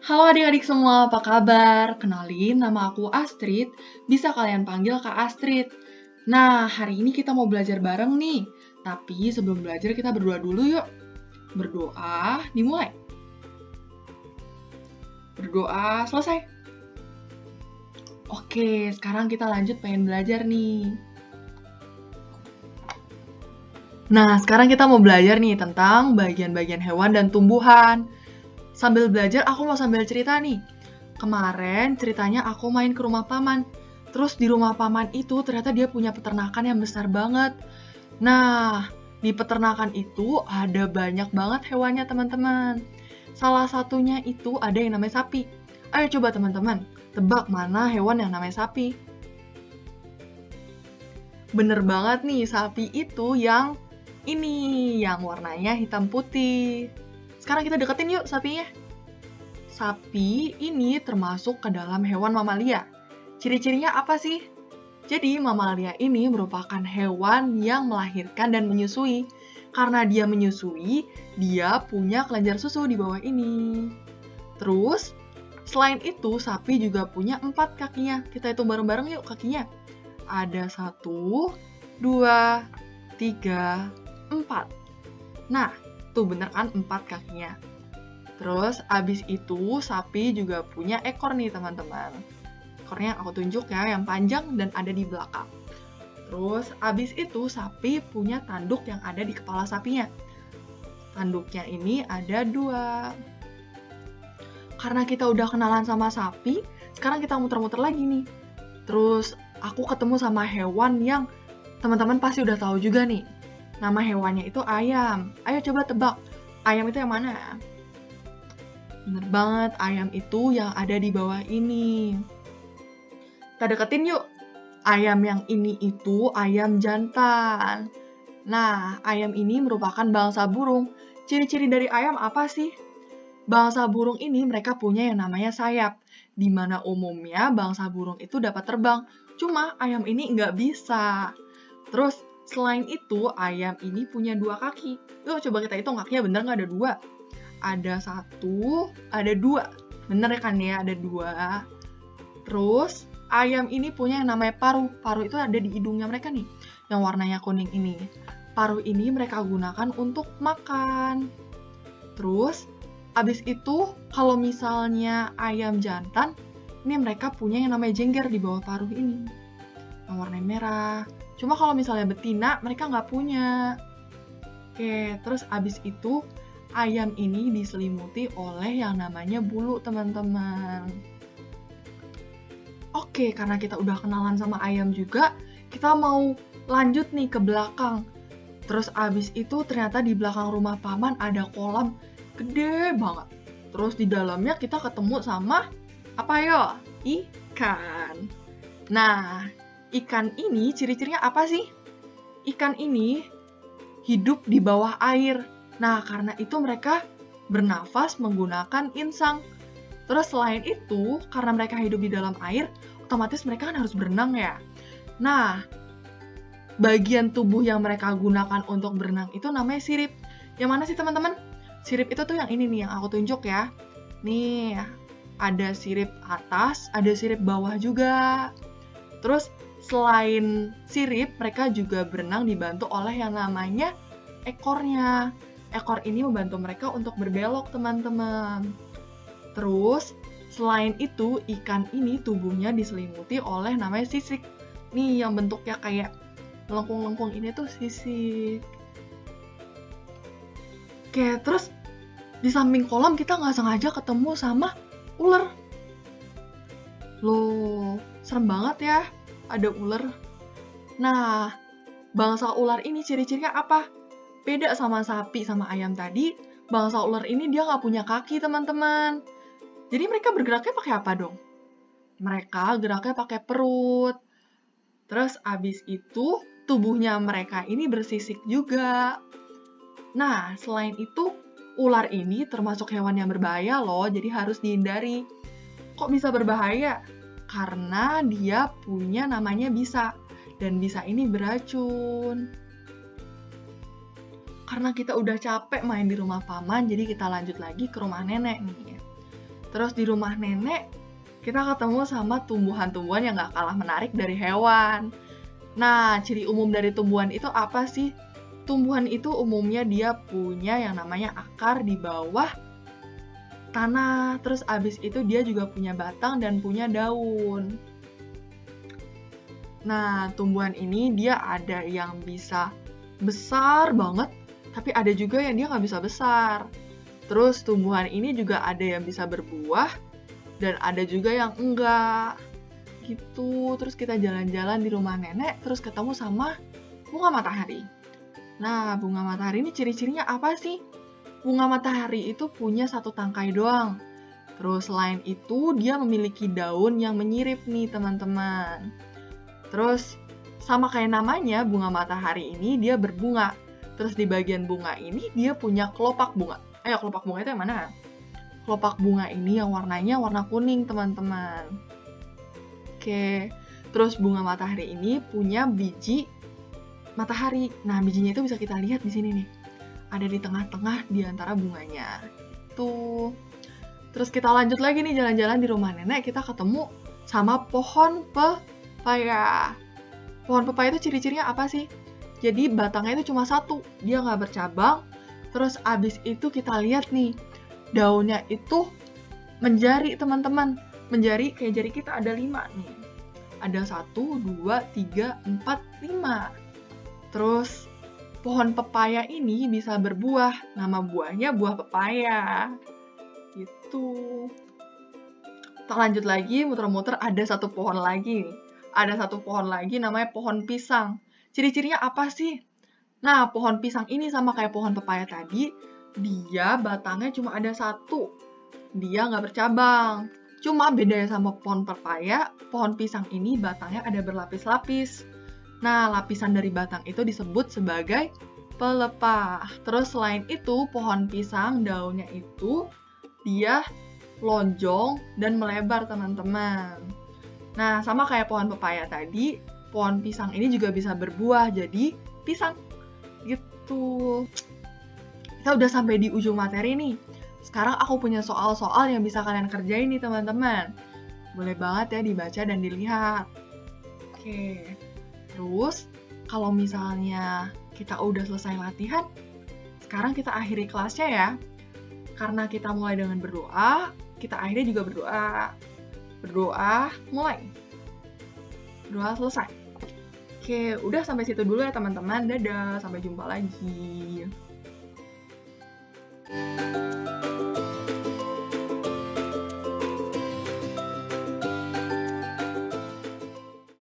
Halo adik-adik semua, apa kabar? Kenalin, nama aku Astrid. Bisa kalian panggil Kak Astrid. Nah, hari ini kita mau belajar bareng nih. Tapi sebelum belajar kita berdoa dulu yuk. Berdoa, dimulai. Berdoa, selesai. Oke, sekarang kita lanjut pengen belajar nih. Nah, sekarang kita mau belajar nih tentang bagian-bagian hewan dan tumbuhan. Sambil belajar, aku mau sambil cerita nih. Kemarin ceritanya aku main ke rumah paman. Terus di rumah paman itu ternyata dia punya peternakan yang besar banget. Nah, di peternakan itu ada banyak banget hewannya teman-teman. Salah satunya itu ada yang namanya sapi. Ayo coba teman-teman, tebak mana hewan yang namanya sapi. Bener banget nih, sapi itu yang ini, yang warnanya hitam putih. Sekarang kita deketin yuk sapinya. Sapi ini termasuk ke dalam hewan mamalia. Ciri-cirinya apa sih? Jadi mamalia ini merupakan hewan yang melahirkan dan menyusui. Karena dia menyusui, dia punya kelenjar susu di bawah ini. Terus, selain itu sapi juga punya 4 kakinya. Kita hitung bareng-bareng yuk kakinya. Ada 1, 2, 3, 4. Nah, tuh bener kan 4 kakinya. Terus abis itu sapi juga punya ekor nih teman-teman. Ekornya aku tunjuk ya, yang panjang dan ada di belakang. Terus abis itu sapi punya tanduk yang ada di kepala sapinya. Tanduknya ini ada 2. Karena kita udah kenalan sama sapi, sekarang kita muter-muter lagi nih. Terus aku ketemu sama hewan yang teman-teman pasti udah tahu juga nih. Nama hewannya itu ayam. Ayo coba tebak, ayam itu yang mana? Bener banget, ayam itu yang ada di bawah ini. Kita deketin yuk. Ayam yang ini itu ayam jantan. Nah, ayam ini merupakan bangsa burung. Ciri-ciri dari ayam apa sih? Bangsa burung ini mereka punya yang namanya sayap. Di mana umumnya bangsa burung itu dapat terbang. Cuma ayam ini nggak bisa. Terus, selain itu, ayam ini punya 2 kaki. Yuk, coba kita hitung kakinya bener nggak ada 2? Ada 1, ada 2. Bener kan ya, ada 2. Terus, ayam ini punya yang namanya paruh. Paruh itu ada di hidungnya mereka nih, yang warnanya kuning ini. Paruh ini mereka gunakan untuk makan. Terus, abis itu, kalau misalnya ayam jantan, ini mereka punya yang namanya jengger di bawah paruh ini, yang warnanya merah. Cuma kalau misalnya betina, mereka nggak punya. Oke, terus abis itu, ayam ini diselimuti oleh yang namanya bulu, teman-teman. Oke, karena kita udah kenalan sama ayam juga, kita mau lanjut nih ke belakang. Terus abis itu ternyata di belakang rumah paman ada kolam gede banget. Terus di dalamnya kita ketemu sama, apa yo? Ikan. Nah, ikan ini ciri-cirinya apa sih? Ikan ini hidup di bawah air. Nah, karena itu mereka bernafas menggunakan insang. Terus selain itu, karena mereka hidup di dalam air, otomatis mereka kan harus berenang ya. Nah, bagian tubuh yang mereka gunakan untuk berenang itu namanya sirip. Yang mana sih teman-teman? Sirip itu tuh yang ini nih, yang aku tunjuk ya. Nih, ada sirip atas, ada sirip bawah juga. Terus selain sirip, mereka juga berenang dibantu oleh yang namanya ekornya. Ekor ini membantu mereka untuk berbelok, teman-teman. Terus, selain itu, ikan ini tubuhnya diselimuti oleh namanya sisik. Nih, yang bentuknya kayak lengkung-lengkung ini tuh sisik. Oke, terus di samping kolam kita nggak sengaja ketemu sama ular. Loh, serem banget ya, ada ular. Nah, bangsa ular ini ciri-cirinya apa? Beda sama sapi sama ayam tadi, bangsa ular ini dia nggak punya kaki, teman-teman. Jadi mereka bergeraknya pakai apa dong? Mereka geraknya pakai perut. Terus abis itu, tubuhnya mereka ini bersisik juga. Nah, selain itu, ular ini termasuk hewan yang berbahaya loh, jadi harus dihindari. Kok bisa berbahaya? Karena dia punya namanya bisa, dan bisa ini beracun. Karena kita udah capek main di rumah paman, jadi kita lanjut lagi ke rumah nenek nih. Terus di rumah nenek, kita ketemu sama tumbuhan-tumbuhan yang gak kalah menarik dari hewan. Nah, ciri umum dari tumbuhan itu apa sih? Tumbuhan itu umumnya dia punya yang namanya akar di bawah tanah. Terus abis itu dia juga punya batang dan punya daun. Nah, tumbuhan ini dia ada yang bisa besar banget, tapi ada juga yang dia nggak bisa besar. Terus tumbuhan ini juga ada yang bisa berbuah, dan ada juga yang enggak. Gitu, terus kita jalan-jalan di rumah nenek, terus ketemu sama bunga matahari. Nah, bunga matahari ini ciri-cirinya apa sih? Bunga matahari itu punya satu tangkai doang. Terus selain itu, dia memiliki daun yang menyirip nih, teman-teman. Terus, sama kayak namanya, bunga matahari ini dia berbunga. Terus di bagian bunga ini, dia punya kelopak bunga. Kelopak bunga itu yang mana? Kelopak bunga ini yang warnanya warna kuning, teman-teman. Oke, terus bunga matahari ini punya biji matahari. Nah, bijinya itu bisa kita lihat di sini nih. Ada di tengah-tengah di antara bunganya. Tuh. Terus kita lanjut lagi nih jalan-jalan di rumah nenek, kita ketemu sama pohon pepaya. Pohon pepaya itu ciri-cirinya apa sih? Jadi batangnya itu cuma satu, dia nggak bercabang. Terus abis itu kita lihat nih, daunnya itu menjari, teman-teman. Menjari kayak jari kita ada 5 nih. Ada 1, 2, 3, 4, 5. Terus pohon pepaya ini bisa berbuah. Nama buahnya buah pepaya. Gitu. Kita lanjut lagi, muter-muter, ada satu pohon lagi nih. Ada satu pohon lagi namanya pohon pisang. Ciri-cirinya apa sih? Nah, pohon pisang ini sama kayak pohon pepaya tadi, dia batangnya cuma ada 1. Dia nggak bercabang. Cuma bedanya sama pohon pepaya, pohon pisang ini batangnya ada berlapis-lapis. Nah, lapisan dari batang itu disebut sebagai pelepah. Terus selain itu, pohon pisang daunnya itu dia lonjong dan melebar, teman-teman. Nah, sama kayak pohon pepaya tadi, pohon pisang ini juga bisa berbuah jadi pisang. Gitu. Kita udah sampai di ujung materi nih. Sekarang aku punya soal-soal yang bisa kalian kerjain nih, teman-teman. Boleh banget ya dibaca dan dilihat. Oke. Terus, kalau misalnya kita udah selesai latihan, sekarang kita akhiri kelasnya ya. Karena kita mulai dengan berdoa, kita akhirnya juga berdoa. Berdoa, mulai. Berdoa selesai. Oke, udah sampai situ dulu ya teman-teman. Dadah, sampai jumpa lagi.